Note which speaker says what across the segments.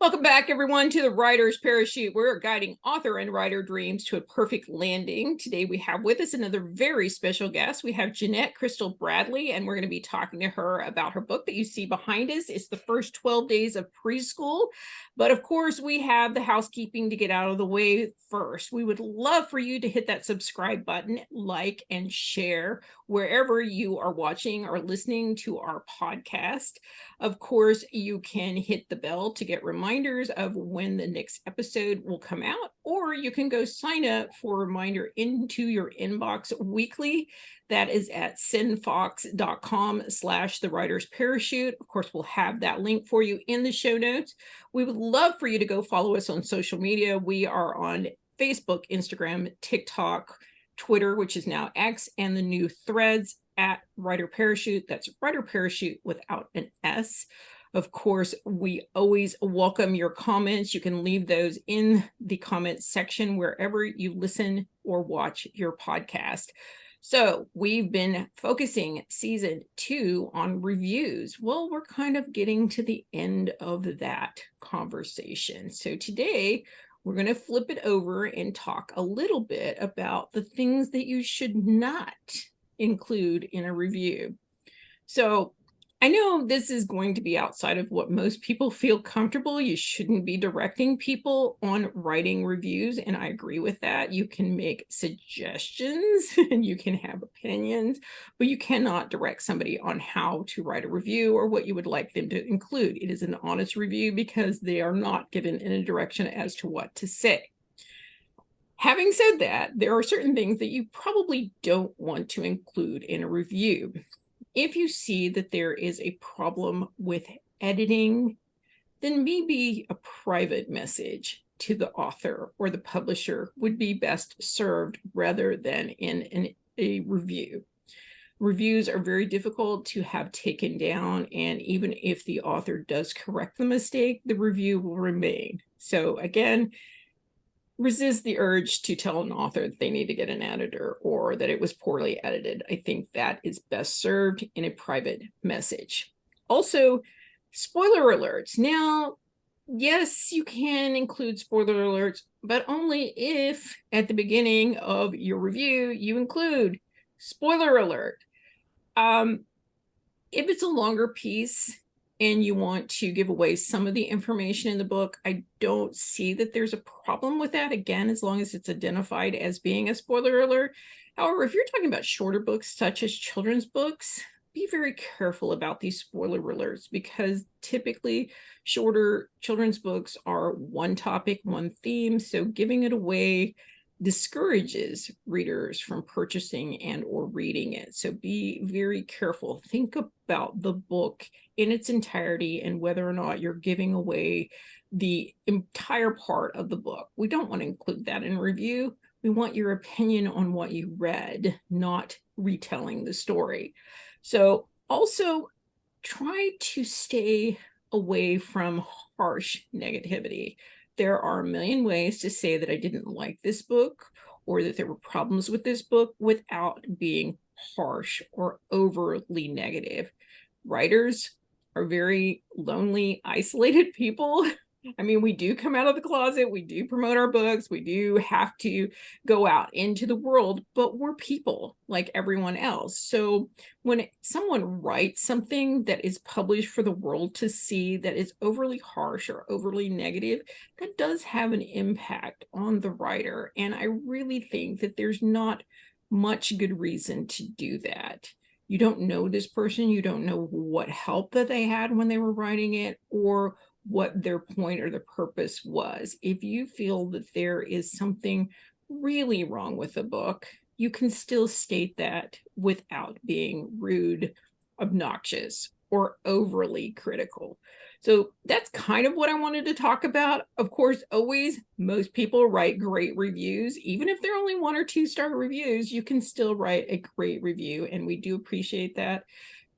Speaker 1: Welcome back, everyone, to the Writer's Parachute. We're guiding author and writer dreams to a perfect landing. Today, we have with us another very special guest. We have Jeanette Crystal Bradley, and we're going to be talking to her about her book that you see behind us. It's the first 12 days of preschool. But of course, we have the housekeeping to get out of the way first. We would love for you to hit that subscribe button, like, and share wherever you are watching or listening to our podcast. Of course, you can hit the bell to get reminders of when the next episode will come out, or you can go sign up for a reminder into your inbox weekly. That is at sendfox.com/the writer's parachute. Of course, we'll have that link for you in the show notes. We would love for you to go follow us on social media. We are on Facebook, Instagram, TikTok, Twitter, which is now X, and the new Threads at Writer Parachute. That's Writer Parachute without an S. Of course, we always welcome your comments. You can leave those in the comments section wherever you listen or watch your podcast. So we've been focusing season 2 on reviews. Well, we're kind of getting to the end of that conversation. So today we're going to flip it over and talk a little bit about the things that you should not include in a review. So I know this is going to be outside of what most people feel comfortable. You shouldn't be directing people on writing reviews, and I agree with that. You can make suggestions and you can have opinions, but you cannot direct somebody on how to write a review or what you would like them to include. It is an honest review because they are not given any direction as to what to say. Having said that, there are certain things that you probably don't want to include in a review. If you see that there is a problem with editing, then maybe a private message to the author or the publisher would be best served rather than in a review. Reviews are very difficult to have taken down, and even if the author does correct the mistake, the review will remain. So again, resist the urge to tell an author that they need to get an editor or that it was poorly edited. I think that is best served in a private message. Also, spoiler alerts. Now, yes, you can include spoiler alerts, but only if at the beginning of your review you include spoiler alert. If it's a longer piece and you want to give away some of the information in the book, I don't see that there's a problem with that, again, as long as it's identified as being a spoiler alert. However, if you're talking about shorter books, such as children's books, be very careful about these spoiler alerts, because typically shorter children's books are one topic, one theme, so giving it away discourages readers from purchasing and or reading it. So be very careful. Think about the book in its entirety and whether or not you're giving away the entire part of the book. We don't want to include that in review. We want your opinion on what you read, not retelling the story. So also try to stay away from harsh negativity. There are a million ways to say that I didn't like this book or that there were problems with this book without being harsh or overly negative. Writers are very lonely, isolated people. I mean, we do come out of the closet, we do promote our books, we do have to go out into the world, but we're people like everyone else. So when someone writes something that is published for the world to see that is overly harsh or overly negative, that does have an impact on the writer. And I really think that there's not much good reason to do that. You don't know this person, you don't know what help that they had when they were writing it or what their point or the purpose was. If you feel that there is something really wrong with the book, you can still state that without being rude, obnoxious, or overly critical. So that's kind of what I wanted to talk about. Of course, always, most people write great reviews. Even if they're only 1 or 2 star reviews, you can still write a great review, and we do appreciate that.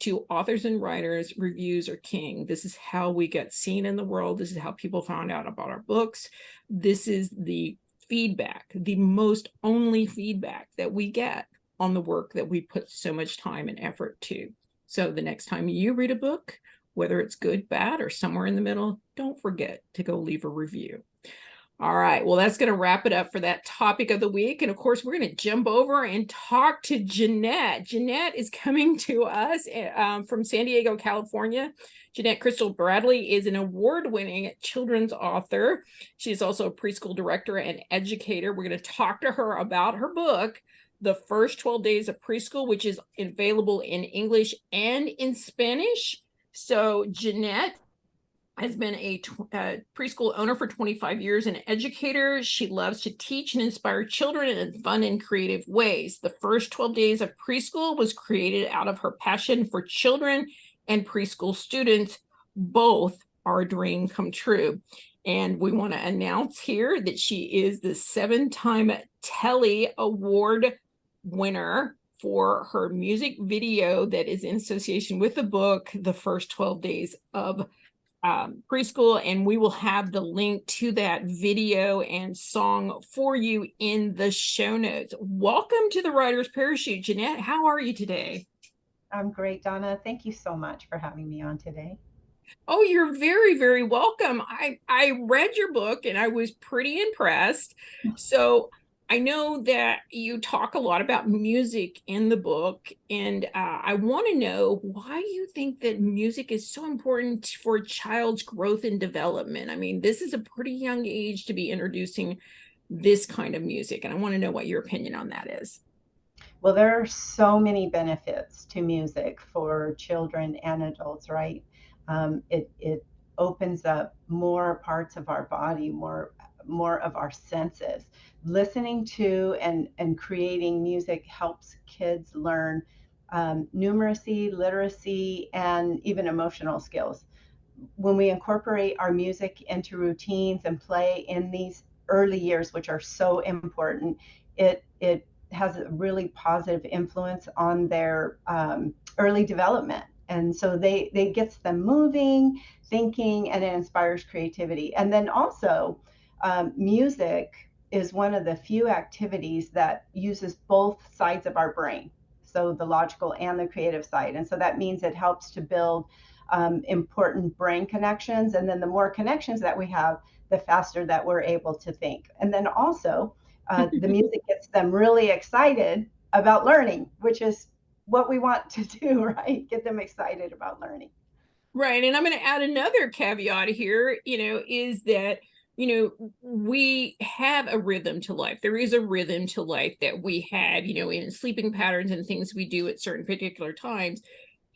Speaker 1: To authors and writers, reviews are king. This is how we get seen in the world. This is how people found out about our books. This is the feedback, the most only feedback that we get on the work that we put so much time and effort to. So the next time you read a book, whether it's good, bad, or somewhere in the middle, don't forget to go leave a review. All right, well, that's going to wrap it up for that topic of the week. And of course, we're going to jump over and talk to Jeanette. Jeanette is coming to us from San Diego, California. Jeanette Crystal Bradley is an award-winning children's author. She's also a preschool director and educator. We're going to talk to her about her book, The First 12 Days of Preschool, which is available in English and in Spanish. So Jeanette has been a preschool owner for 25 years, an educator. She loves to teach and inspire children in fun and creative ways. The First 12 Days of Preschool was created out of her passion for children and preschool students. Both are a dream come true. And we want to announce here that she is the 7-time Telly Award winner for her music video that is in association with the book, The First 12 Days of Preschool, and we will have the link to that video and song for you in the show notes. Welcome to the Writer's Parachute. Jeanette, how are you today?
Speaker 2: I'm great, Donna. Thank you so much for having me on today.
Speaker 1: Oh, you're very, very welcome. I read your book and I was pretty impressed. So I know that you talk a lot about music in the book, and I want to know why you think that music is so important for a child's growth and development. I mean, this is a pretty young age to be introducing this kind of music, and I want to know what your opinion on that is.
Speaker 2: Well, there are so many benefits to music for children and adults, right? It opens up more parts of our body, more of our senses. Listening to and creating music helps kids learn numeracy, literacy, and even emotional skills. When we incorporate our music into routines and play in these early years, which are so important, it has a really positive influence on their early development. And so they gets them moving, thinking, and it inspires creativity. And then also, music is one of the few activities that uses both sides of our brain, so the logical and the creative side. And so that means it helps to build important brain connections. And then the more connections that we have, the faster that we're able to think. And then also, the music gets them really excited about learning, which is what we want to do, right? Get them excited about learning.
Speaker 1: Right. And I'm going to add another caveat here, is that, we have a rhythm to life. There is a rhythm to life that we have, in sleeping patterns and things we do at certain particular times.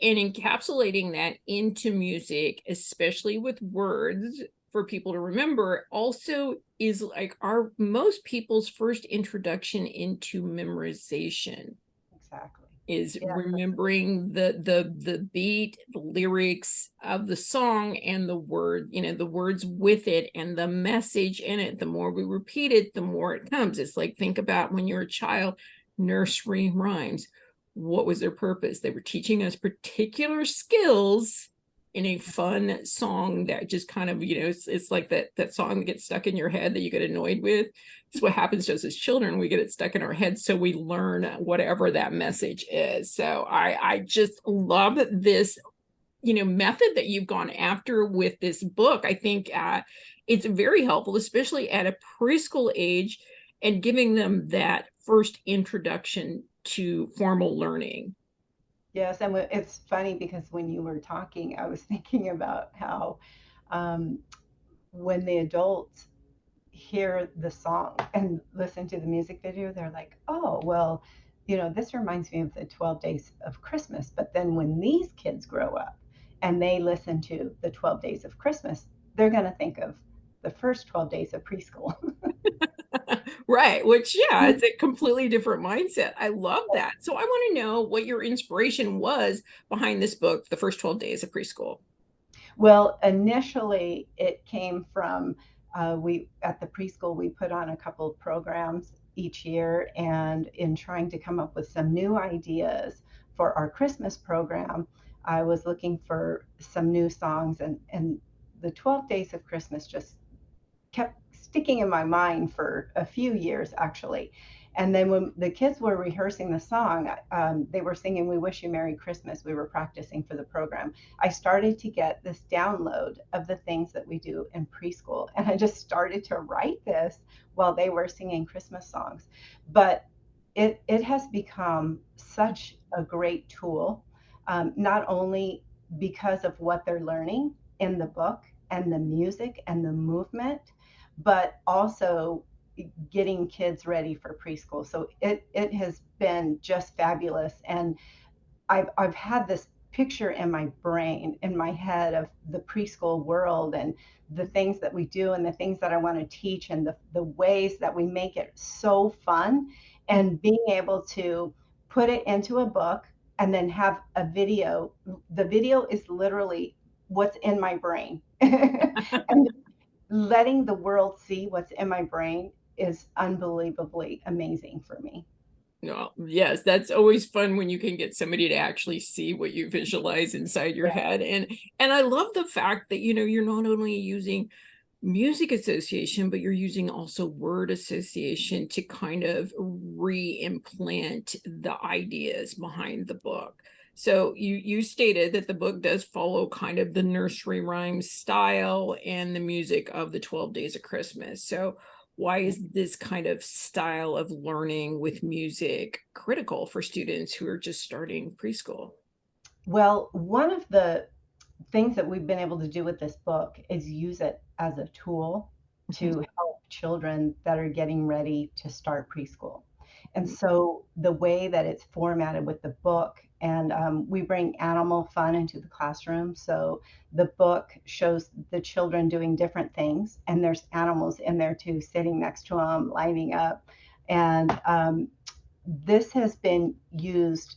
Speaker 1: And encapsulating that into music, especially with words for people to remember, also is like most people's first introduction into memorization.
Speaker 2: Exactly.
Speaker 1: Is
Speaker 2: Yeah.
Speaker 1: remembering the beat, the lyrics of the song, and the words with it and the message in it. The more we repeat it, the more it comes. It's like, think about when you're a child, nursery rhymes. What was their purpose? They were teaching us particular skills in a fun song that just kind of, it's like that song that gets stuck in your head that you get annoyed with. It's what happens to us as children. We get it stuck in our heads, so we learn whatever that message is. So I just love this, method that you've gone after with this book. I think it's very helpful, especially at a preschool age, and giving them that first introduction to formal learning.
Speaker 2: Yes, and it's funny because when you were talking, I was thinking about how um, when the adults hear the song and listen to the music video, they're like, oh, well, this reminds me of the 12 Days of Christmas. But then when these kids grow up and they listen to the 12 Days of Christmas, they're going to think of the first 12 days of preschool.
Speaker 1: Right, which, yeah, it's a completely different mindset. I love that. So I want to know what your inspiration was behind this book, The First 12 Days of Preschool.
Speaker 2: Well, initially it came from we at the preschool we put on a couple of programs each year, and in trying to come up with some new ideas for our Christmas program, I was looking for some new songs, and the 12 Days of Christmas just kept sticking in my mind for a few years actually. And then when the kids were rehearsing the song, they were singing "We Wish You Merry Christmas." We were practicing for the program. I started to get this download of the things that we do in preschool, and I just started to write this while they were singing Christmas songs. But it has become such a great tool, not only because of what they're learning in the book and the music and the movement, but also getting kids ready for preschool. So it has been just fabulous. And I've had this picture in my brain, in my head, of the preschool world and the things that we do and the things that I want to teach and the ways that we make it so fun, and being able to put it into a book and then have a video. The video is literally what's in my brain. And letting the world see what's in my brain is unbelievably amazing for me.
Speaker 1: No, yes, that's always fun when you can get somebody to actually see what you visualize inside your
Speaker 2: Yeah,
Speaker 1: head. And I love the fact that, you're not only using music association, but you're using also word association to kind of re-implant the ideas behind the book. So you stated that the book does follow kind of the nursery rhyme style and the music of the 12 Days of Christmas. So why is this kind of style of learning with music critical for students who are just starting preschool?
Speaker 2: well, one of the things that we've been able to do with this book is use it as a tool
Speaker 1: Mhm.
Speaker 2: to help children that are getting ready to start preschool. And so the way that it's formatted with the book, and we bring animal fun into the classroom. So the book shows the children doing different things, and there's animals in there too, sitting next to them, lining up. And this has been used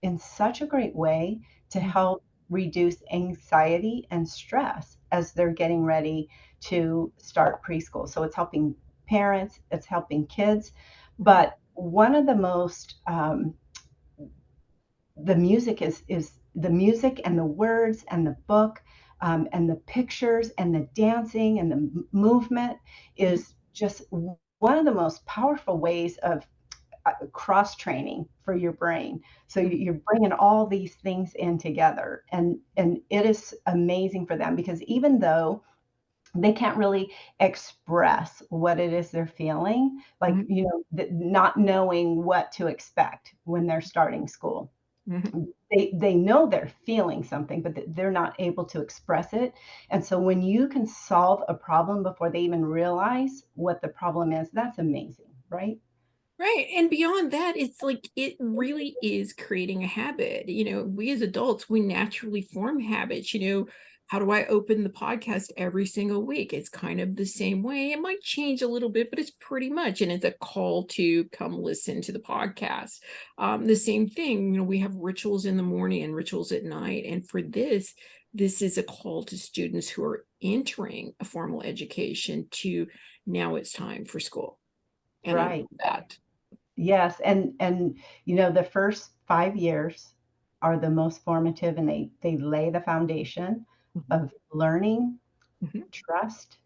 Speaker 2: in such a great way to help reduce anxiety and stress as they're getting ready to start preschool. So it's helping parents, it's helping kids. But one of the most, the music is the music and the words and the book, and the pictures and the dancing and the movement is just one of the most powerful ways of cross training for your brain. So you're bringing all these things in together, and it is amazing for them, because even though they can't really express what it is they're feeling, like,
Speaker 1: Mhm.
Speaker 2: not knowing what to expect when they're starting school.
Speaker 1: Mhm.
Speaker 2: They know they're feeling something, but they're not able to express it. And so when you can solve a problem before they even realize what the problem is, that's amazing, right?
Speaker 1: Right. And beyond that, it's like it really is creating a habit. We as adults, we naturally form habits. How do I open the podcast every single week? It's kind of the same way. It might change a little bit, but it's pretty much, and it's a call to come listen to the podcast. The same thing, we have rituals in the morning and rituals at night. And for this is a call to students who are entering a formal education to now it's time for school. And I love
Speaker 2: Right.
Speaker 1: that.
Speaker 2: Yes, and the first 5 years are the most formative, and they lay the foundation
Speaker 1: Mhm,
Speaker 2: of learning,
Speaker 1: mhm,
Speaker 2: trust,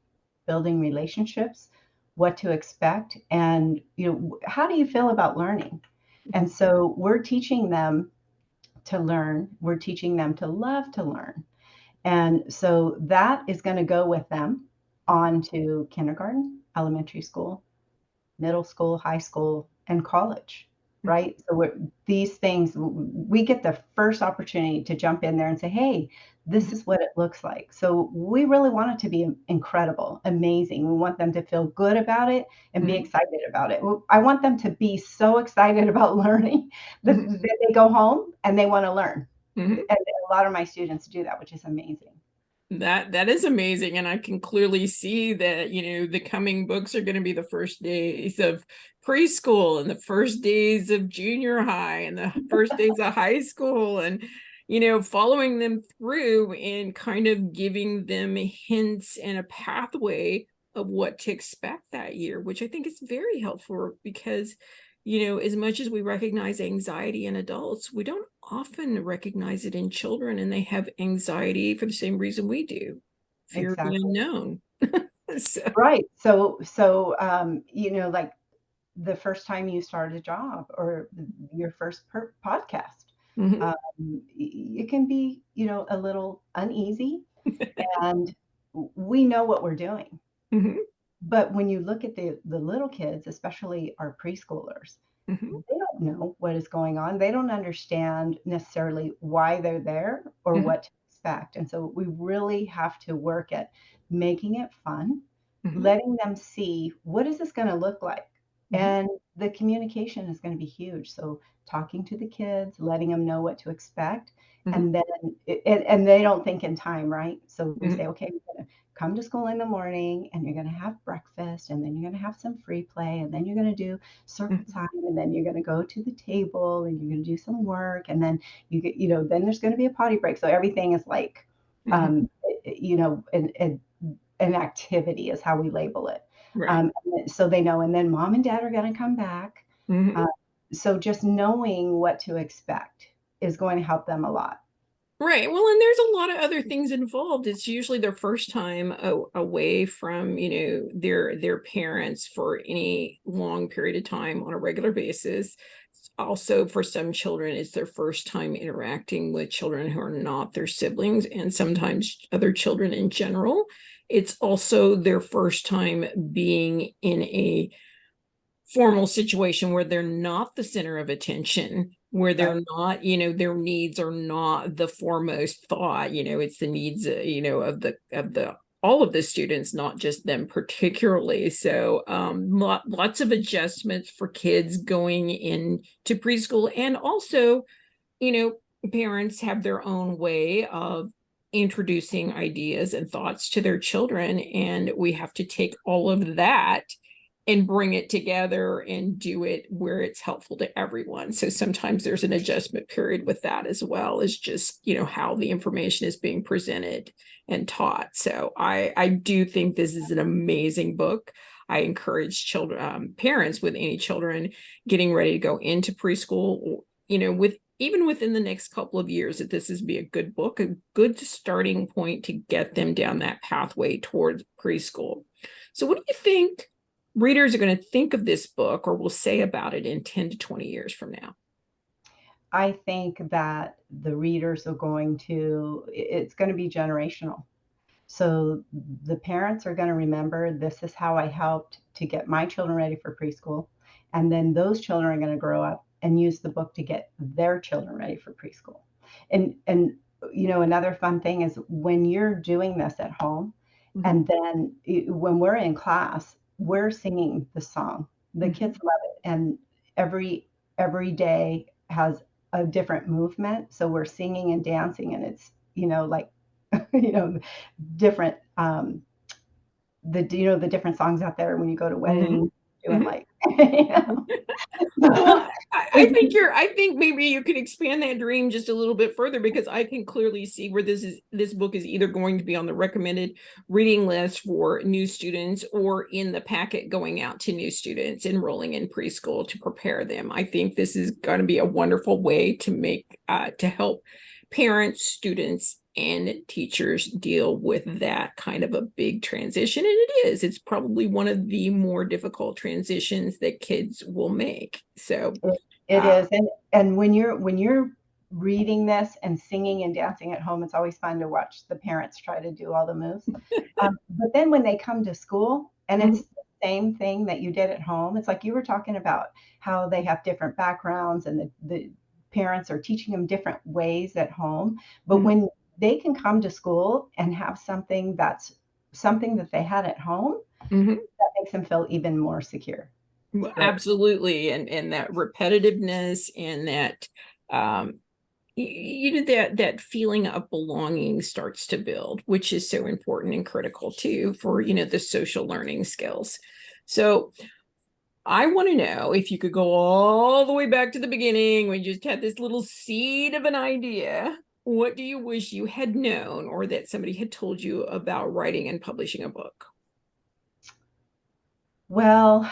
Speaker 2: building relationships, what to expect, and, how do you feel about learning?
Speaker 1: mhm,
Speaker 2: And so we're teaching them to learn, we're teaching them to love to learn. And so that is gonna go with them on to kindergarten, elementary school, middle school, high school, and college,
Speaker 1: mhm,
Speaker 2: right? So these things, we get the first opportunity to jump in there and say, hey, this
Speaker 1: mhm,
Speaker 2: is what it looks like. So we really want it to be incredible, amazing. We want them to feel good about it and be
Speaker 1: mhm,
Speaker 2: excited about it. I want them to be so excited about learning that,
Speaker 1: mhm,
Speaker 2: that they go home and they want to learn. And
Speaker 1: mhm.
Speaker 2: a lot of my students do that, which is amazing.
Speaker 1: That is amazing, and I can clearly see that, the coming books are gonna be the first days of preschool and the first days of junior high and the first days of high school and, following them through and kind of giving them hints and a pathway of what to expect that year, which I think is very helpful because, as much as we recognize anxiety in adults, we don't often recognize it in children, and they have anxiety for the same reason we do, fear of the
Speaker 2: Exactly.
Speaker 1: unknown. So
Speaker 2: Right. So, like the first time you start a job or your first podcast.
Speaker 1: Mhm.
Speaker 2: Um, it can be, a little uneasy, and we know what we're doing.
Speaker 1: Mhm.
Speaker 2: But when you look at the little kids, especially our preschoolers,
Speaker 1: Mhm.
Speaker 2: they don't know what is going on. They don't understand necessarily why they're there or
Speaker 1: Mhm.
Speaker 2: what to expect. And so we really have to work at making it fun,
Speaker 1: Mhm.
Speaker 2: letting them see what is this going to look like.
Speaker 1: Mhm.
Speaker 2: And the communication is going to be huge. So talking to the kids, letting them know what to expect,
Speaker 1: Mhm.
Speaker 2: and then and they don't think in time, right? So we
Speaker 1: Mhm.
Speaker 2: say, okay, we're going to come to school in the morning, and you're going to have breakfast, and then you're going to have some free play, and then you're going to do circle
Speaker 1: Mhm.
Speaker 2: time, and then you're going to go to the table, and you're going to do some work, and then then there's going to be a potty break. So everything is like,
Speaker 1: Mhm.
Speaker 2: an activity is how we label it.
Speaker 1: Right.
Speaker 2: So they know, and then mom and dad are going to come back.
Speaker 1: Mhm.
Speaker 2: Uh, so just knowing what to expect is going to help them a lot.
Speaker 1: Right. Well, and there's a lot of other things involved. It's usually their first time away from, their parents for any long period of time on a regular basis. Also, for some children, it's their first time interacting with children who are not their siblings, and sometimes other children in general. It's also their first time being in a formal situation where they're not the center of attention, where
Speaker 2: Right.
Speaker 1: they're not, their needs are not the foremost thought. It's the needs, of the all of the students, not just them particularly. So lots of adjustments for kids going into preschool. And also, you know parents have their own way of introducing ideas and thoughts to their children, and we have to take all of that and bring it together and do it where it's helpful to everyone. So sometimes there's an adjustment period with that, as well as just how the information is being presented and taught. So I do think this is an amazing book. I encourage children, parents with any children getting ready to go into preschool, with even within the next couple of years, that this is be a good book, a good starting point to get them down that pathway towards preschool. So what do you think readers are going to think of this book or will say about it in 10 to 20 years from now?
Speaker 2: I think that the readers are it's going to be generational. So the parents are going to remember, this is how I helped to get my children ready for preschool. And then those children are going to grow up and use the book to get their children ready for preschool. And another fun thing is when you're doing this at home,
Speaker 1: Mhm.
Speaker 2: and then when we're in class, we're singing the song. The
Speaker 1: Mhm.
Speaker 2: kids love it. And every day has a different movement. So we're singing and dancing, and it's, like, you know, different the different songs out there when you go to
Speaker 1: Mhm.
Speaker 2: weddings doing
Speaker 1: Mhm.
Speaker 2: like you know.
Speaker 1: Well, I think maybe you could expand that dream just a little bit further, because I can clearly see where this book is either going to be on the recommended reading list for new students, or in the packet going out to new students enrolling in preschool to prepare them. I think this is going to be a wonderful way to help parents, students, and teachers deal with that kind of a big transition. And it's probably one of the more difficult transitions that kids will make. So
Speaker 2: It
Speaker 1: uh
Speaker 2: is, and when you're reading this and singing and dancing at home, it's always fun to watch the parents try to do all the moves. But then when they come to school and
Speaker 1: mhm,
Speaker 2: it's the same thing that you did at home, it's like you were talking about how they have different backgrounds, and the parents are teaching them different ways at home. But
Speaker 1: mhm,
Speaker 2: when they can come to school and have something that they had at home,
Speaker 1: mhm.
Speaker 2: that makes them feel even more secure. It's
Speaker 1: Well,
Speaker 2: great.
Speaker 1: absolutely. And that repetitiveness, and that that feeling of belonging starts to build, which is so important and critical too for the social learning skills. So I want to know, if you could go all the way back to the beginning, we just had this little seed of an idea. What do you wish you had known, or that somebody had told you about writing and publishing a book?
Speaker 2: Well,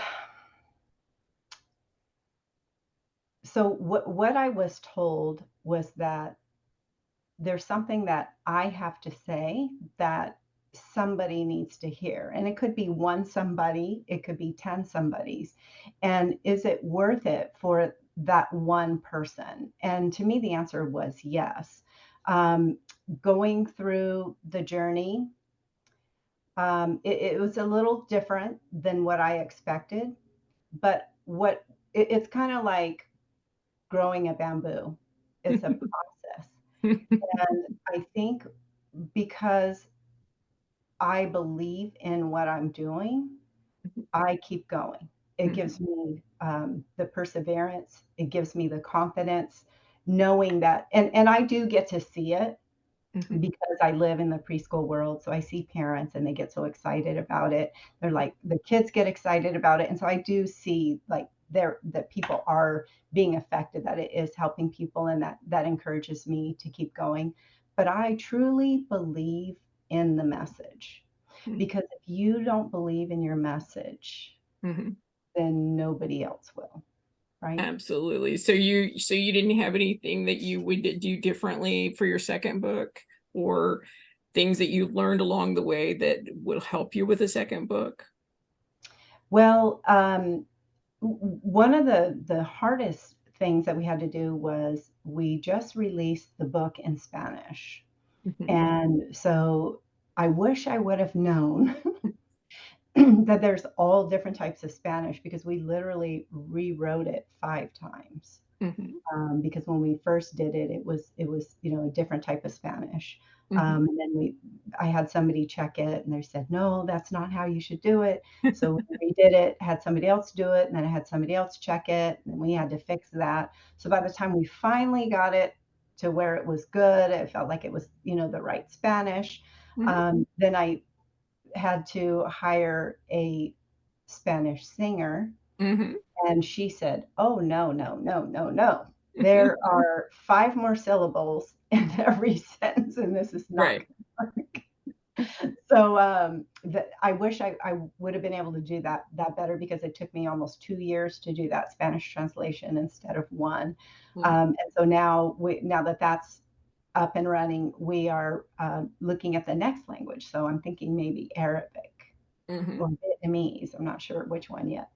Speaker 2: so what I was told was that there's something that I have to say that somebody needs to hear. And it could be one somebody, it could be 10 somebodies. And is it worth it for that one person? And to me, the answer was yes. Um, Going through the journey, it was a little different than what I expected, but it's kind of like growing a bamboo. It's a process. And I think because I believe in what I'm doing, I keep going. It gives me the perseverance. It gives me the confidence, knowing that, and I do get to see it because I live in the preschool world. So I see parents and they get so excited about it. They're like, the kids get excited about it. And so I do see like that people are being affected, that it is helping people, and that encourages me to keep going. But I truly believe in the message, because if you don't believe in your message, then nobody else will, right?
Speaker 1: Absolutely. So you didn't have anything that you would do differently for your second book, or things that you learned along the way that will help you with a second book?
Speaker 2: Well, one of the hardest things that we had to do was we just released the book in Spanish. And so I wish I would have known that there's all different types of Spanish, because we literally rewrote it 5 times. Because when we first did it, it was a different type of Spanish. And then I had somebody check it, and they said, no, that's not how you should do it. So we redid it, had somebody else do it, and then I had somebody else check it, and we had to fix that. So by the time we finally got it to where it was good, it felt like it was the right Spanish. Then I had to hire a Spanish singer, and she said, "Oh, no, no, no, no, no. There are 5 more syllables in every sentence, and this is not
Speaker 1: Right.
Speaker 2: gonna work." So, I wish I would have been able to do that better, because it took me almost 2 years to do that Spanish translation instead of 1. And so now that that's up and running, we are, looking at the next language. So I'm thinking maybe Arabic or Vietnamese. I'm not sure which one yet.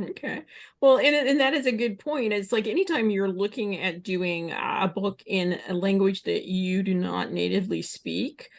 Speaker 1: Okay. Well, and that is a good point. It's like anytime you're looking at doing a book in a language that you do not natively speak,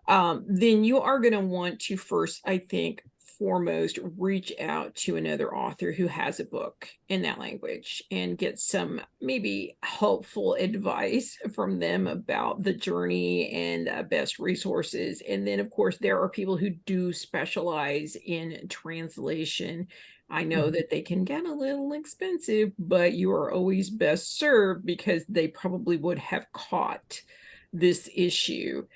Speaker 1: then you are going to want to first, I think, foremost, reach out to another author who has a book in that language and get some maybe helpful advice from them about the journey and best resources. And then, of course, there are people who do specialize in translation. I know that they can get a little expensive, but you are always best served because they probably would have caught this issue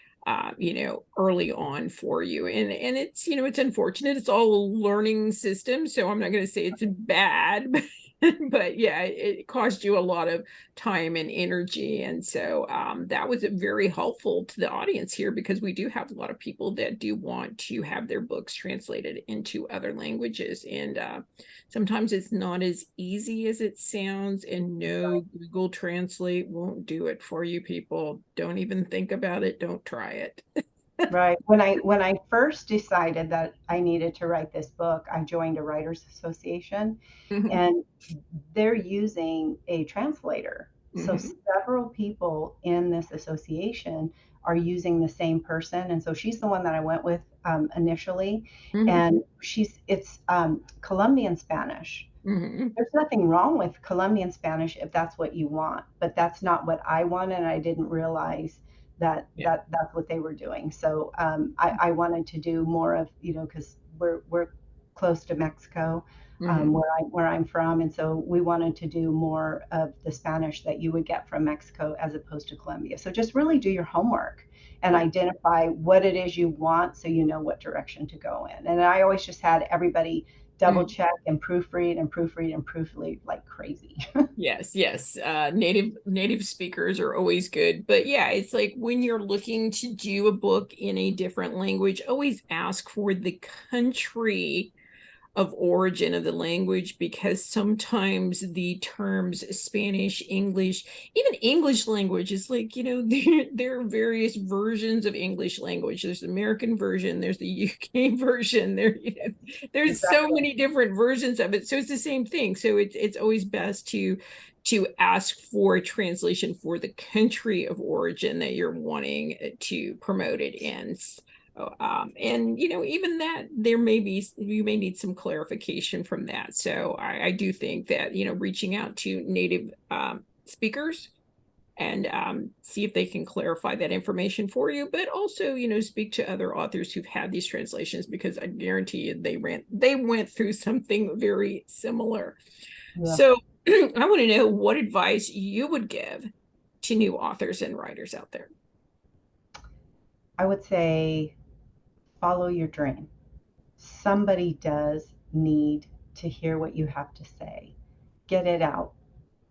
Speaker 1: early on for you. And it's unfortunate. It's all a learning system. So I'm not going to say it's bad, but yeah, it cost you a lot of time and energy. And so that was very helpful to the audience here, because we do have a lot of people that do want to have their books translated into other languages. And sometimes it's not as easy as it sounds, and no, Google Translate won't do it for you, people. Don't even think about it. Don't try it.
Speaker 2: Right. When I first decided that I needed to write this book, I joined a writers association, and they're using a translator. So several people in this association are using the same person, and so she's the one that I went with initially, and it's Colombian Spanish. There's nothing wrong with Colombian Spanish if that's what you want, but that's not what I wanted, and I didn't realize that
Speaker 1: Yeah.
Speaker 2: that's what they were doing. So I wanted to do more of, because we're close to Mexico, where I'm from, and so we wanted to do more of the Spanish that you would get from Mexico as opposed to Colombia. So just really do your homework and
Speaker 1: Right.
Speaker 2: identify what it is you want, so you know what direction to go in. And I always just had everybody double check and proofread and proofread and proofread like crazy.
Speaker 1: Yes, yes. Native speakers are always good. But yeah, it's like when you're looking to do a book in a different language, always ask for the country of origin of the language, because sometimes the terms Spanish, English, even English language is like, there are various versions of English language. There's the American version, there's the UK version, there's so
Speaker 2: Exactly.
Speaker 1: many different versions of it. So it's the same thing. So it's always best to ask for a translation for the country of origin that you're wanting to promote it in. And even that, you may need some clarification from that. So I do think that reaching out to native speakers and see if they can clarify that information for you, but also speak to other authors who've had these translations, because I guarantee you they went through something very similar.
Speaker 2: Yeah.
Speaker 1: So I want to know what advice you would give to new authors and writers out there.
Speaker 2: I would say follow your dream. Somebody does need to hear what you have to say. Get it out.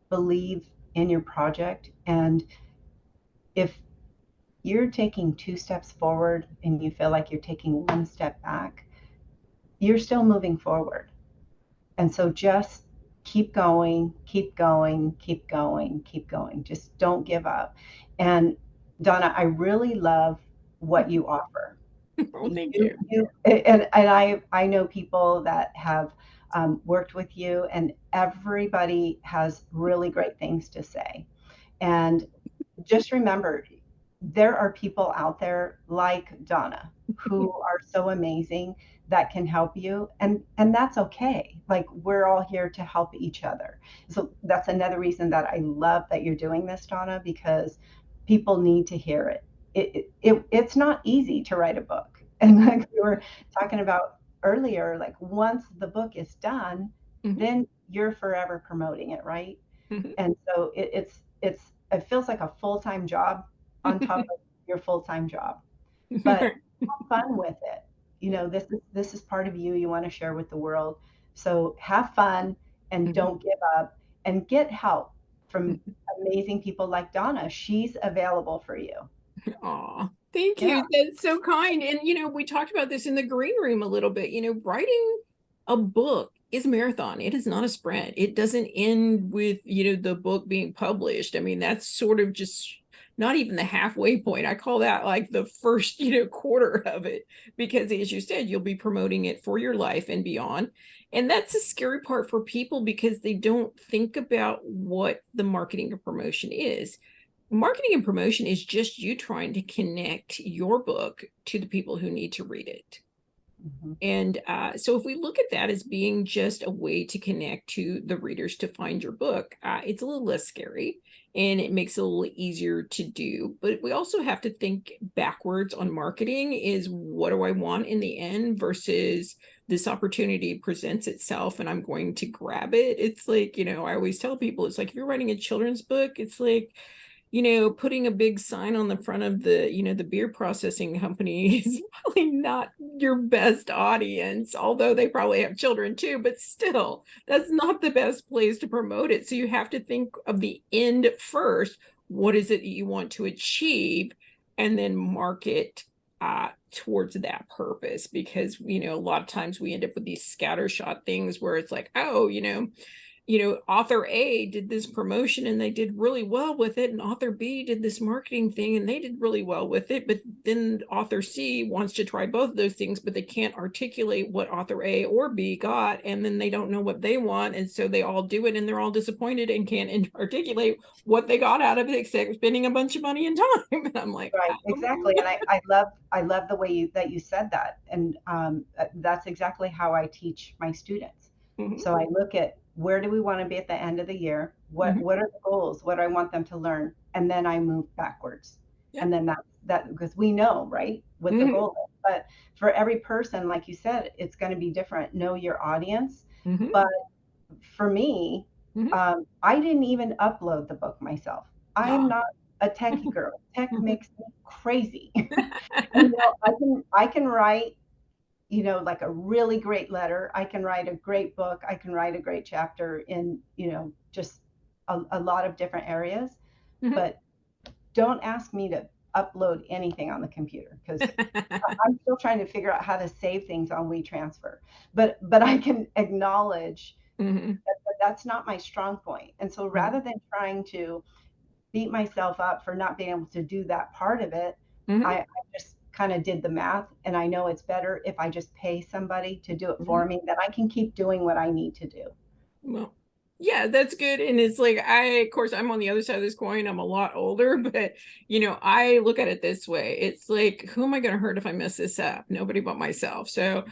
Speaker 2: Believe in your project. And if you're taking 2 steps forward and you feel like you're taking 1 step back, you're still moving forward. And so just keep going, keep going, keep going, keep going. Just don't give up. And Donna, I really love what you offer.
Speaker 1: Oh, thank you.
Speaker 2: And I know people that have worked with you, and everybody has really great things to say. And just remember, there are people out there like Donna who are so amazing that can help you, and that's okay. Like, we're all here to help each other. So that's another reason that I love that you're doing this, Donna, because people need to hear it. It's not easy to write a book. And like we were talking about earlier, like once the book is done,
Speaker 1: Mhm.
Speaker 2: then you're forever promoting it, right?
Speaker 1: Mhm.
Speaker 2: And so it feels like a full-time job on top of your full-time job. But have fun with it.
Speaker 1: Yeah.
Speaker 2: This is part of you want to share with the world. So have fun and
Speaker 1: Mhm.
Speaker 2: don't give up, and get help from
Speaker 1: Mhm.
Speaker 2: amazing people like Donna. She's available for you.
Speaker 1: Aw, thank
Speaker 2: Yeah.
Speaker 1: you. That's so kind. And we talked about this in the green room a little bit. Writing a book is a marathon. It is not a sprint. It doesn't end with, the book being published. I mean, that's sort of just not even the halfway point. I call that like the first, quarter of it, because as you said, you'll be promoting it for your life and beyond. And that's the scary part for people, because they don't think about what the marketing or promotion is. Marketing and promotion is just you trying to connect your book to the people who need to read it.
Speaker 2: Mhm.
Speaker 1: And so if we look at that as being just a way to connect to the readers to find your book, it's a little less scary and it makes it a little easier to do. But we also have to think backwards on marketing: is what do I want in the end versus this opportunity presents itself and I'm going to grab it. It's like, I always tell people, it's like if you're writing a children's book, it's like, putting a big sign on the front of the beer processing company is probably not your best audience, although they probably have children too, but still, that's not the best place to promote it. So you have to think of the end first. What is it that you want to achieve? And then market towards that purpose, because, a lot of times we end up with these scattershot things where it's like, oh, author A did this promotion and they did really well with it, and author B did this marketing thing and they did really well with it. But then author C wants to try both of those things, but they can't articulate what author A or B got, and then they don't know what they want. And so they all do it and they're all disappointed and can't articulate what they got out of it except spending a bunch of money and time. And I'm like,
Speaker 2: Right,
Speaker 1: oh.
Speaker 2: exactly. And I love the way you said that. And that's exactly how I teach my students.
Speaker 1: Mhm.
Speaker 2: So I look at, where do we want to be at the end of the year? What
Speaker 1: Mhm.
Speaker 2: what are the goals? What do I want them to learn? And then I move backwards.
Speaker 1: Yeah.
Speaker 2: And then that because we know, right, what the
Speaker 1: Mhm.
Speaker 2: goal is. But for every person, like you said, it's going to be different. Know your audience.
Speaker 1: Mhm.
Speaker 2: But for me,
Speaker 1: Mhm.
Speaker 2: I didn't even upload the book myself. I am
Speaker 1: Ah.
Speaker 2: not a techie girl. Tech makes me crazy. I can write, like a really great letter. I can write a great book. I can write a great chapter in, just a lot of different areas.
Speaker 1: Mhm.
Speaker 2: But don't ask me to upload anything on the computer because I'm still trying to figure out how to save things on WeTransfer. But I can acknowledge
Speaker 1: Mhm,
Speaker 2: that that's not my strong point. And so
Speaker 1: mhm,
Speaker 2: rather than trying to beat myself up for not being able to do that part of it,
Speaker 1: mhm,
Speaker 2: I just kind of did the math, and I know it's better if I just pay somebody to do it
Speaker 1: mhm.
Speaker 2: for me, then I can keep doing what I need to do.
Speaker 1: Well, yeah, that's good. And it's like, of course, I'm on the other side of this coin. I'm a lot older, but I look at it this way. It's like, who am I going to hurt if I mess this up? Nobody but myself. So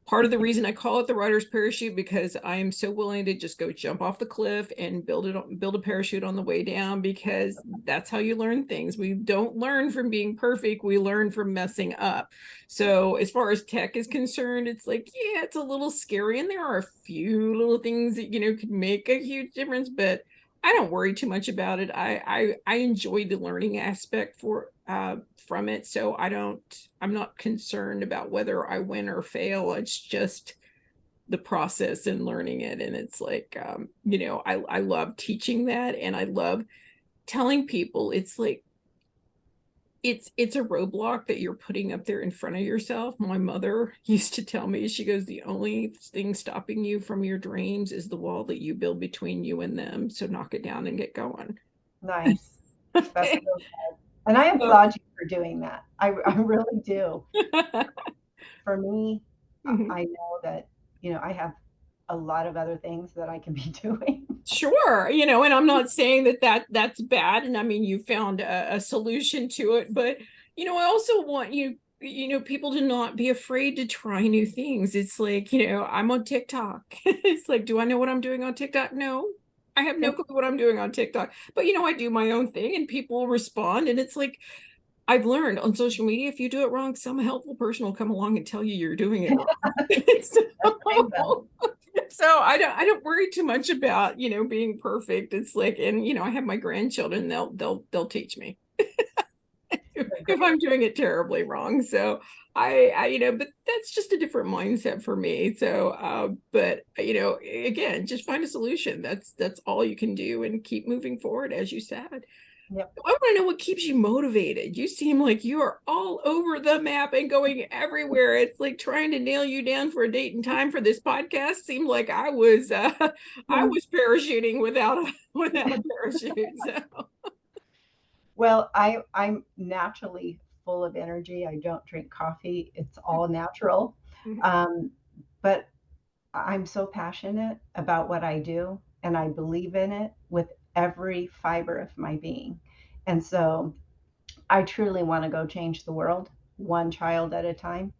Speaker 1: part of the reason I call it the writer's parachute, because I am so willing to just go jump off the cliff and build a parachute on the way down, because that's how you learn things. We don't learn from being perfect. We learn from messing up. So as far as tech is concerned, it's like, yeah, it's a little scary. And there are a few little things that, could make a huge difference, but I don't worry too much about it. I enjoy the learning aspect from it. So I'm not concerned about whether I win or fail. It's just the process and learning it. And it's like, I love teaching that. And I love telling people it's like, it's a roadblock that you're putting up there in front of yourself. My mother used to tell me, she goes, the only thing stopping you from your dreams is the wall that you build between you and them. So knock it down and get going.
Speaker 2: Nice. That's
Speaker 1: Okay.
Speaker 2: real good. And I
Speaker 1: So,
Speaker 2: applaud you for doing that. I really do. For me,
Speaker 1: mhm.
Speaker 2: I know that, I have a lot of other things that I can be doing.
Speaker 1: Sure, and I'm not saying that's bad. And I mean, you found a solution to it, but I also want people to not be afraid to try new things. It's like, I'm on TikTok. It's like, do I know what I'm doing on TikTok? No, I have no clue what I'm doing on TikTok. But I do my own thing and people respond. And it's like, I've learned on social media, if you do it wrong, some helpful person will come along and tell you you're doing it wrong.
Speaker 2: That's big though.
Speaker 1: So, so I don't worry too much about, being perfect. It's like, and I have my grandchildren, they'll teach me
Speaker 2: They're
Speaker 1: if
Speaker 2: great.
Speaker 1: I'm doing it terribly wrong. So but that's just a different mindset for me. So but again, just find a solution. That's all you can do, and keep moving forward, as you said.
Speaker 2: Yep.
Speaker 1: I want to know what keeps you motivated. You seem like you are all over the map and going everywhere. It's like trying to nail you down for a date and time for this podcast. Seemed like I was I was parachuting without a without a parachute. So.
Speaker 2: Well, I'm naturally full of energy. I don't drink coffee. It's all natural.
Speaker 1: Mhm,
Speaker 2: Um, but I'm so passionate about what I do, and I believe in it with every fiber of my being. And so I truly want to go change the world one child at a time.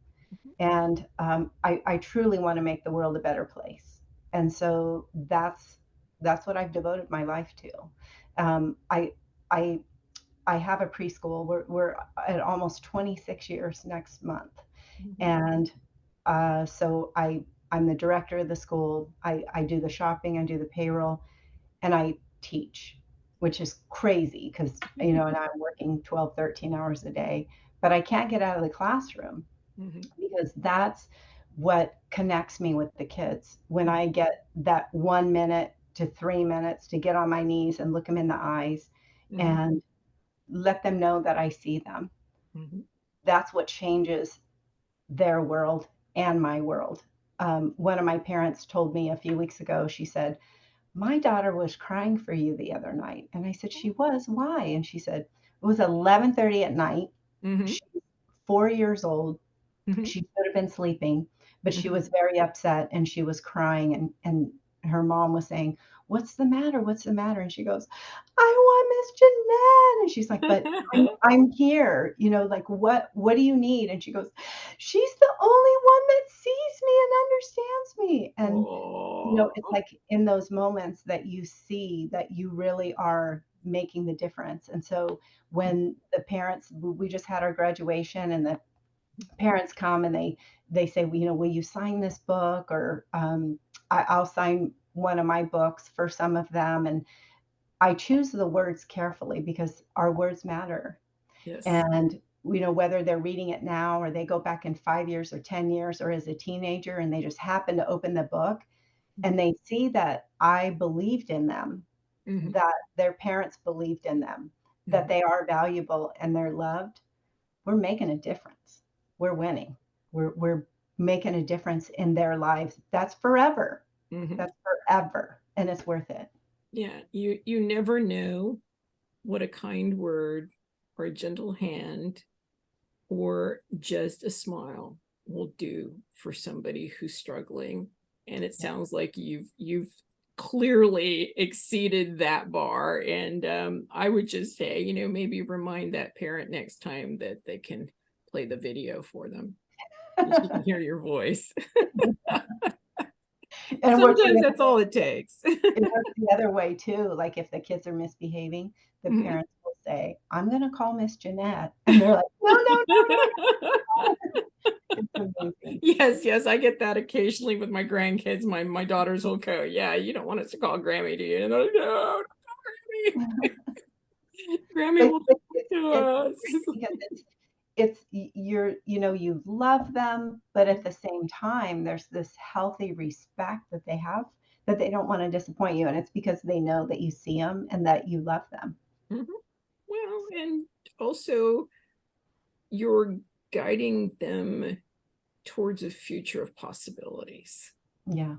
Speaker 2: And I truly want to make the world a better place. And so that's what I've devoted my life to. Um, I I I have a preschool. We're at almost 26 years next month,
Speaker 1: mhm,
Speaker 2: and so I'm the director of the school. I do the shopping, I do the payroll, and I teach, which is crazy because and I'm working 12, 13 hours a day, but I can't get out of the classroom
Speaker 1: mhm,
Speaker 2: because that's what connects me with the kids. When
Speaker 1: mhm,
Speaker 2: I get that 1 minute to 3 minutes to get on my knees and look them in the eyes
Speaker 1: mhm,
Speaker 2: and let them know that I see them,
Speaker 1: mhm.
Speaker 2: that's what changes their world and my world. One of my parents told me a few weeks ago, she said, my daughter was crying for you the other night. And I said, she was. Why? And she said, it was 11:30 at night.
Speaker 1: Mhm,
Speaker 2: She's 4 years old.
Speaker 1: mhm,
Speaker 2: She should have been sleeping, but she
Speaker 1: mhm.
Speaker 2: was very upset and she was crying and her mom was saying, "What's the matter? What's the matter?" And she goes, "I want Miss Jeanette." And she's like, "But I'm here, like what do you need?" And she goes, "She's the only one that sees me and understands me." And it's
Speaker 1: Oh.
Speaker 2: like in those moments that you see that you really are making the difference. And so when the parents, we just had our graduation, and the parents come and they say, well, will you sign this book? Or I'll sign one of my books for some of them. And I choose the words carefully because our words matter.
Speaker 1: Yes.
Speaker 2: And whether they're reading it now or they go back in 5 years or 10 years or as a teenager and they just happen to open the book and they see that I believed in them,
Speaker 1: Mhm,
Speaker 2: that their parents believed in them, that they are valuable and they're loved, we're making a difference. We're winning. We're making a difference in their lives. That's forever.
Speaker 1: Mhm.
Speaker 2: That's forever. And it's worth it.
Speaker 1: Yeah, you never know what a kind word or a gentle hand or just a smile will do for somebody who's struggling. And it sounds like you've clearly exceeded that bar. And I would just say, you know, maybe remind that parent next time that they can play the video for them. You can hear your voice.
Speaker 2: And it works
Speaker 1: Sometimes that's all it takes.
Speaker 2: the other way too. Like if the kids are misbehaving, the
Speaker 1: Mhm.
Speaker 2: parents will say, I'm going to call Miss Jeanette. And they're like, no, no, no. It's amazing.
Speaker 1: Yes, yes, I get that occasionally with my grandkids. My daughters will go, yeah, you don't want us to call Grammy, do you? And I'm like, no, don't call Grammy. Grammy
Speaker 2: But,
Speaker 1: will
Speaker 2: but
Speaker 1: talk to us.
Speaker 2: it's great because you're, you love them, but at the same time, there's this healthy respect that they have that they don't want to disappoint you. And it's because they know that you see them and that you love them.
Speaker 1: Mhm. Well, and also you're guiding them towards a future of possibilities.
Speaker 2: Yeah.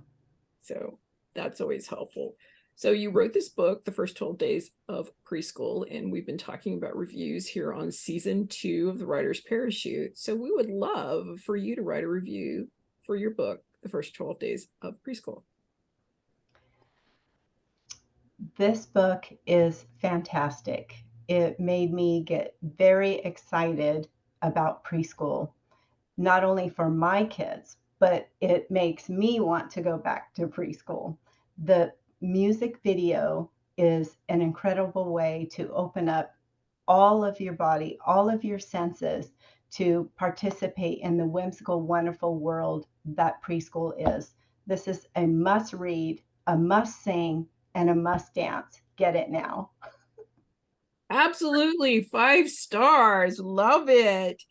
Speaker 1: So that's always helpful. So you wrote this book, The First 12 Days of Preschool, and we've been talking about reviews here on season 2 of The Writer's Parachute. So we would love for you to write a review for your book, The First 12 Days of Preschool.
Speaker 2: This book is fantastic. It made me get very excited about preschool, not only for my kids, but it makes me want to go back to preschool. The music video is an incredible way to open up all of your body, all of your senses to participate in the whimsical, wonderful world that preschool is. This is a must read, a must sing, and a must dance. Get it now.
Speaker 1: Absolutely, 5 stars. Love it.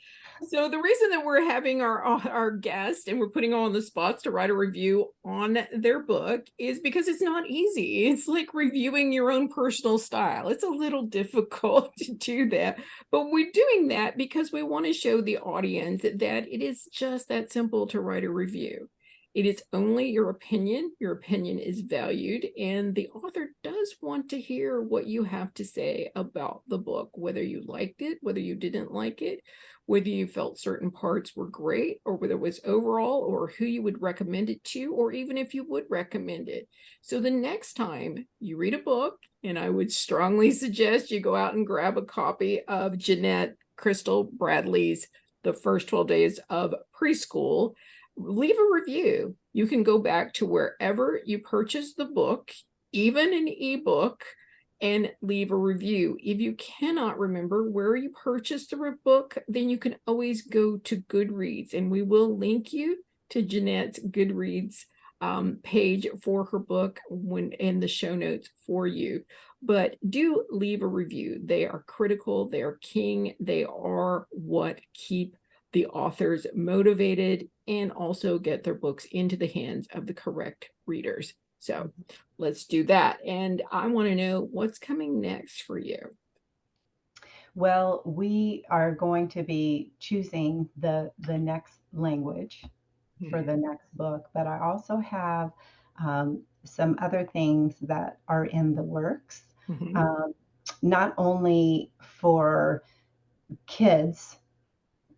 Speaker 1: So the reason that we're having our guest and we're putting all on the spots to write a review on their book is because it's not easy. It's like reviewing your own personal style. It's a little difficult to do that, but we're doing that because we want to show the audience that it is just that simple to write a review. It is only your opinion. Your opinion is valued, and the author does want to hear what you have to say about the book, whether you liked it, whether you didn't like it, whether you felt certain parts were great, or whether it was overall, or who you would recommend it to, or even if you would recommend it. So the next time you read a book, and I would strongly suggest you go out and grab a copy of Jeanette Crystal Bradley's The First 12 Days of Preschool, leave a review. You can go back to wherever you purchase the book, even an ebook, and leave a review. If you cannot remember where you purchased the book, then you can always go to Goodreads, and we will link you to Jeanette's Goodreads page for her book when in the show notes for you. But do leave a review. They are critical, they are king, they are what keep the authors motivated and also get their books into the hands of the correct readers. So let's do that. And I want to know what's coming next for you.
Speaker 2: Well, we are going to be choosing the next language for the next book, but I also have some other things that are in the works,
Speaker 1: Mm-hmm.
Speaker 2: not only for kids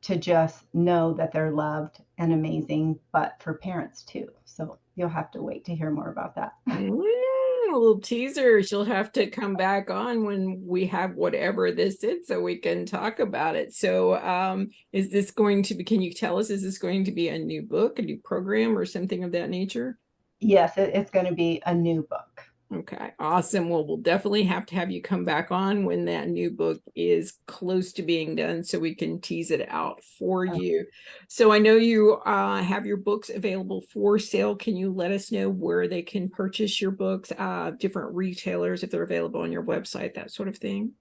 Speaker 2: to just know that they're loved and amazing, but for parents too. So you'll have to wait to hear more about that.
Speaker 1: A little teaser. She'll have to come back on when we have whatever this is so we can talk about it. So is this going to be, can you tell us, is this going to be a new book, a new program, or something of that nature?
Speaker 2: Yes, it's going to be a new book.
Speaker 1: Okay, awesome. Well, we'll definitely have to have you come back on when that new book is close to being done so we can tease it out for you. So I know you have your books available for sale. Can you let us know where they can purchase your books, different retailers, if they're available on your website, that sort of thing?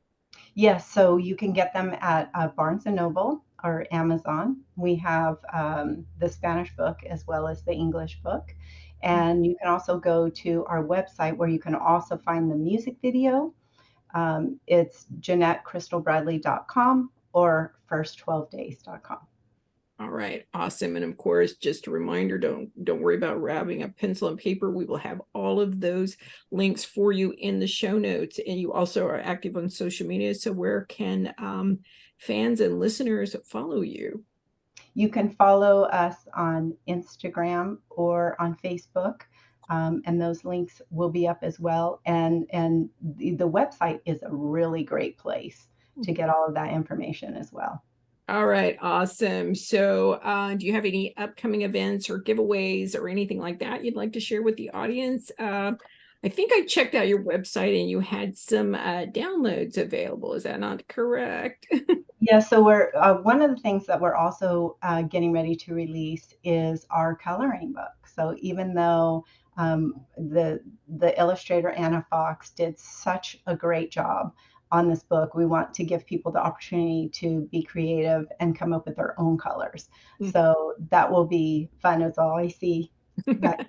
Speaker 2: Yes, so you can get them at Barnes& and Noble or Amazon. We have the Spanish book as well as the English book. And you can also go to our website where you can also find the music video It's JeanetteCrystalBradley.com or first12days.com.
Speaker 1: All right, awesome. And of course, just a reminder, don't worry about grabbing a pencil and paper. We will have all of those links for you in the show notes. And you also are active on social media. So where can fans and listeners follow you?
Speaker 2: You can follow us on Instagram or on Facebook. And those links will be up as well. And the website is a really great place to get all of that information as well.
Speaker 1: All right, awesome. So do you have any upcoming events or giveaways or anything like that you'd like to share with the audience? I think I checked out your website and you had some downloads available. Is that not correct?
Speaker 2: Yeah, so we're one of the things that we're also getting ready to release is our coloring book. So even though the illustrator Anna Fox did such a great job on this book, we want to give people the opportunity to be creative and come up with their own colors. So that will be fun. As all I see. That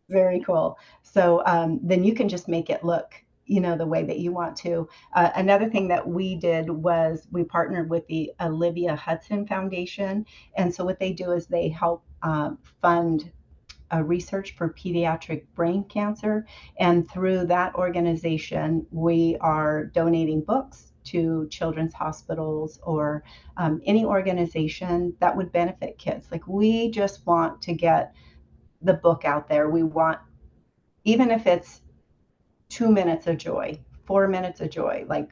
Speaker 2: very cool. So then you can just make it look, the way that you want to. Another thing that we did was we partnered with the Olivia Hudson Foundation. And so what they do is they help fund research for pediatric brain cancer. And through that organization, we are donating books to children's hospitals or any organization that would benefit kids. Like, we just want to get the book out there. We want, even if it's 2 minutes of joy, 4 minutes of joy, like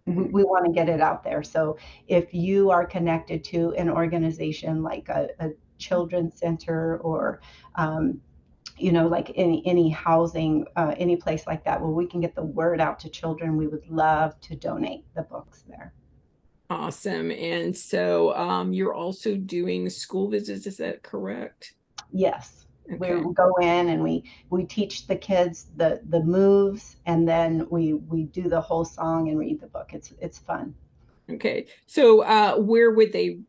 Speaker 2: we want to get it out there. So if you are connected to an organization like a children's center or like any housing, any place like that where we can get the word out to children, we would love to donate the books there.
Speaker 1: Awesome. And so you're also doing school visits, is that correct?
Speaker 2: Yes.
Speaker 1: Okay.
Speaker 2: We go in and we teach the kids the moves, and then we do the whole song and read the book. It's fun.
Speaker 1: Okay. So where would they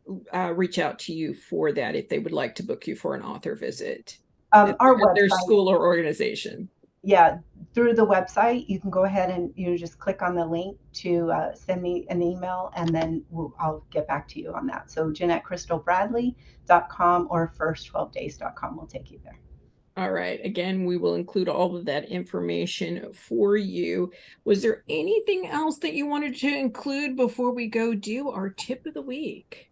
Speaker 1: reach out to you for that if they would like to book you for an author visit?
Speaker 2: Our
Speaker 1: At their
Speaker 2: website.
Speaker 1: school or organization?
Speaker 2: Yeah, through the website, you can go ahead and just click on the link to send me an email, and then I'll get back to you on that. So JeanetteCrystalBradley.com or first12days.com will take you there.
Speaker 1: All right. Again, we will include all of that information for you. Was there anything else that you wanted to include before we go do our tip of the week?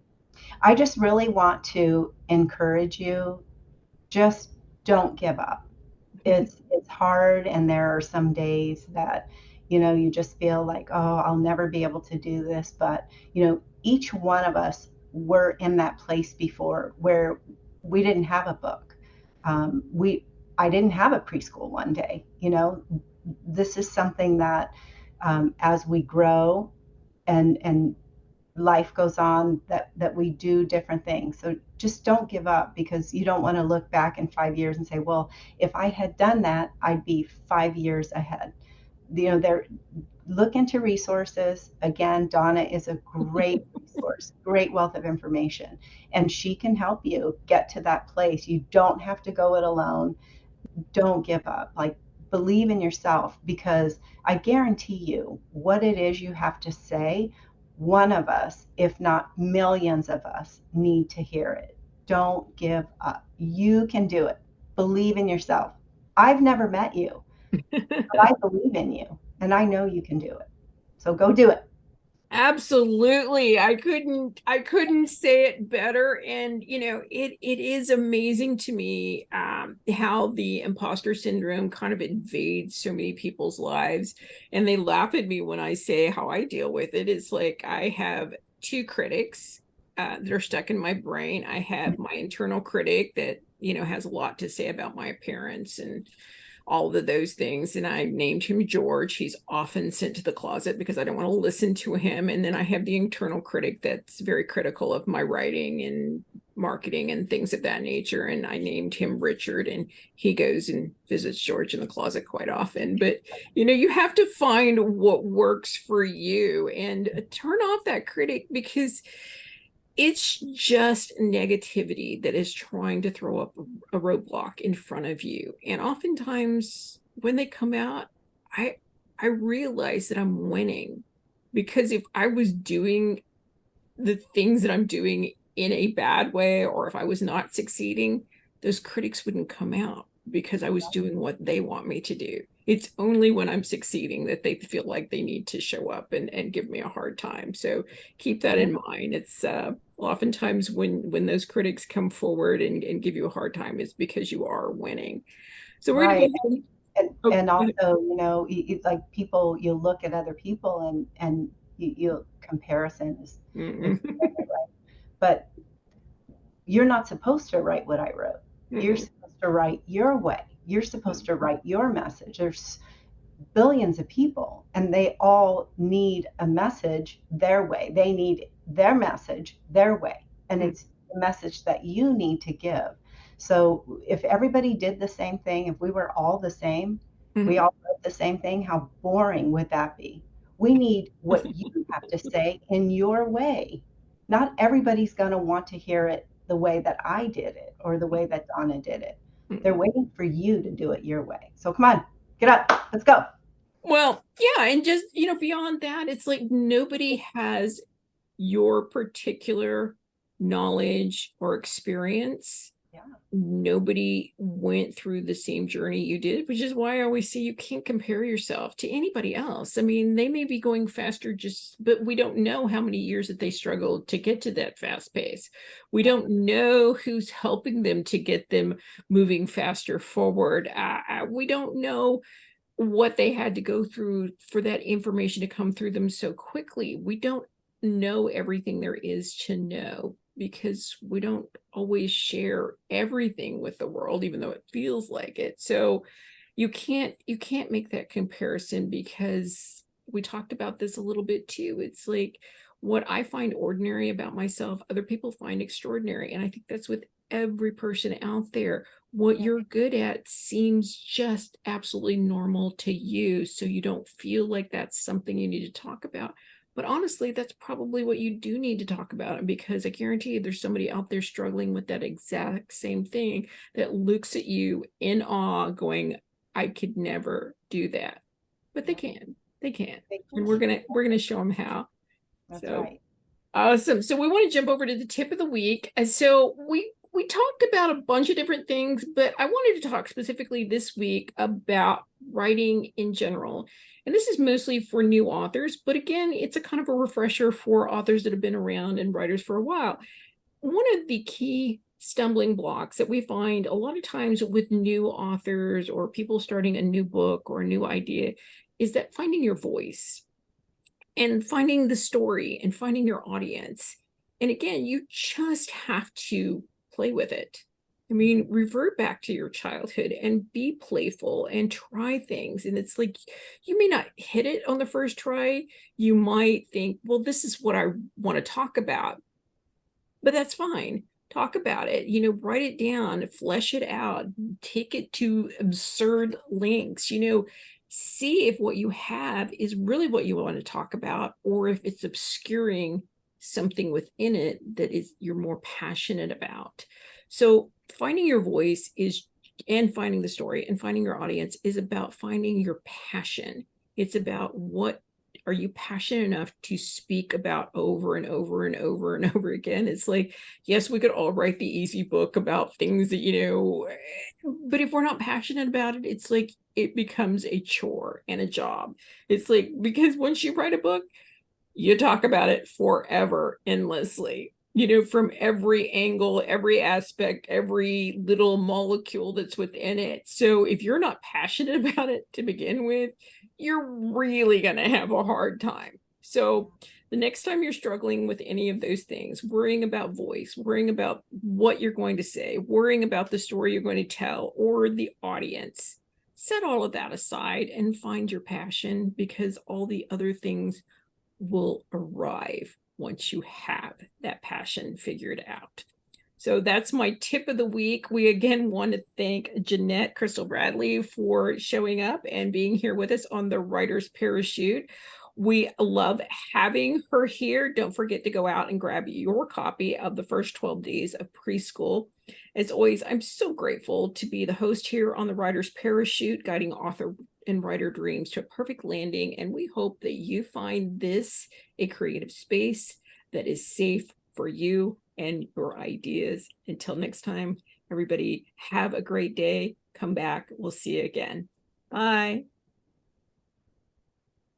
Speaker 2: I just really want to encourage you, just don't give up. It's hard, and there are some days that you just feel like, oh, I'll never be able to do this. But each one of us were in that place before where we didn't have a book. I didn't have a preschool one day. This is something that as we grow and life goes on, that we do different things. So just don't give up, because you don't want to look back in 5 years and say, well, if I had done that, I'd be 5 years ahead. Look into resources. Again, Donna is a great resource, great wealth of information, and she can help you get to that place. You don't have to go it alone. Don't give up. Like, believe in yourself, because I guarantee you what it is you have to say, one of us, if not millions of us, need to hear it. Don't give up. You can do it. Believe in yourself. I've never met you, but I believe in you, and I know you can do it. So go do it.
Speaker 1: Absolutely. I couldn't say it better. And it is amazing to me how the imposter syndrome kind of invades so many people's lives. And they laugh at me when I say how I deal with it. It's like I have two critics that are stuck in my brain. I have my internal critic that has a lot to say about my appearance and all of those things. And I named him George. He's often sent to the closet because I don't want to listen to him. And then I have the internal critic that's very critical of my writing and marketing and things of that nature. And I named him Richard, and he goes and visits George in the closet quite often. But, you have to find what works for you and turn off that critic, because it's just negativity that is trying to throw up a roadblock in front of you. And oftentimes when they come out, I realize that I'm winning, because if I was doing the things that I'm doing in a bad way, or if I was not succeeding, those critics wouldn't come out, because I was doing what they want me to do. It's only when I'm succeeding that they feel like they need to show up and give me a hard time. So keep that in mind. It's oftentimes when those critics come forward and give you a hard time, is because you are winning. So we're going to
Speaker 2: Right.
Speaker 1: go ahead.
Speaker 2: And,
Speaker 1: Oh,
Speaker 2: and also, you know, like people, you look at other people and you comparison is
Speaker 1: mm-mm,
Speaker 2: right. But you're not supposed to write what I wrote. You're
Speaker 1: mm-mm,
Speaker 2: supposed to write your way. You're supposed to write your message. There's billions of people and they all need a message their way. They need their message their way. And
Speaker 1: mm-mm,
Speaker 2: it's the message that you need to give. So if everybody did the same thing, if we were all the same, we
Speaker 1: mm-mm.
Speaker 2: all wrote the same thing, how boring would that be? We need what you have to say in your way. Not everybody's going to want to hear it the way that I did it or the way that Donna did it. They're
Speaker 1: Mm-mm.
Speaker 2: waiting for you to do it your way. So come on, get up, let's go.
Speaker 1: Well, yeah, and just, beyond that, it's like nobody has your particular knowledge or experience.
Speaker 2: Yeah.
Speaker 1: Nobody went through the same journey you did, which is why I always say you can't compare yourself to anybody else. I mean, they may be going faster, but we don't know how many years that they struggled to get to that fast pace. We don't know who's helping them to get them moving faster forward. We don't know what they had to go through for that information to come through them so quickly. We don't know everything there is to know, because we don't always share everything with the world, even though it feels like it. So you can't make that comparison, because we talked about this a little bit too. It's like what I find ordinary about myself, other people find extraordinary. And I think that's with every person out there. What you're good at seems just absolutely normal to you. So you don't feel like that's something you need to talk about. But honestly, that's probably what you do need to talk about. Because I guarantee you there's somebody out there struggling with that exact same thing, that looks at you in awe going, I could never do that. But they
Speaker 2: Yeah,
Speaker 1: can. They can.
Speaker 2: they
Speaker 1: And
Speaker 2: can.
Speaker 1: we're gonna show them how.
Speaker 2: That's
Speaker 1: So
Speaker 2: right.
Speaker 1: awesome. So we want to jump over to the tip of the week. And so we talked about a bunch of different things, but I wanted to talk specifically this week about writing in general. And this is mostly for new authors, but again, it's a kind of a refresher for authors that have been around and writers for a while. One of the key stumbling blocks that we find a lot of times with new authors or people starting a new book or a new idea is that finding your voice and finding the story and finding your audience. And again, you just have to play with it. I mean, revert back to your childhood and be playful and try things. And it's like, you may not hit it on the first try. You might think, well, this is what I want to talk about, but that's fine. Talk about it, write it down, flesh it out, take it to absurd lengths, see if what you have is really what you want to talk about, or if it's obscuring something within it that is you're more passionate about. So finding your voice and finding the story and finding your audience is about finding your passion. It's about what are you passionate enough to speak about over and over and over and over again. It's like, yes, we could all write the easy book about things that, but if we're not passionate about it, it's like it becomes a chore and a job. It's like, because once you write a book, you talk about it forever, endlessly, from every angle, every aspect, every little molecule that's within it. So if you're not passionate about it to begin with, you're really going to have a hard time. So the next time you're struggling with any of those things, worrying about voice, worrying about what you're going to say, worrying about the story you're going to tell or the audience, set all of that aside and find your passion, because all the other things will arrive once you have that passion figured out. So that's my tip of the week. We again want to thank Jeanette Crystal Bradley for showing up and being here with us on the Writer's Parachute. We love having her here. Don't forget to go out and grab your copy of the first 12 days of preschool. As always, I'm so grateful to be the host here on the Writer's Parachute, guiding and writer dreams to a perfect landing. And we hope that you find this a creative space that is safe for you and your ideas. Until next time, everybody, have a great day. Come back. We'll see you again. Bye.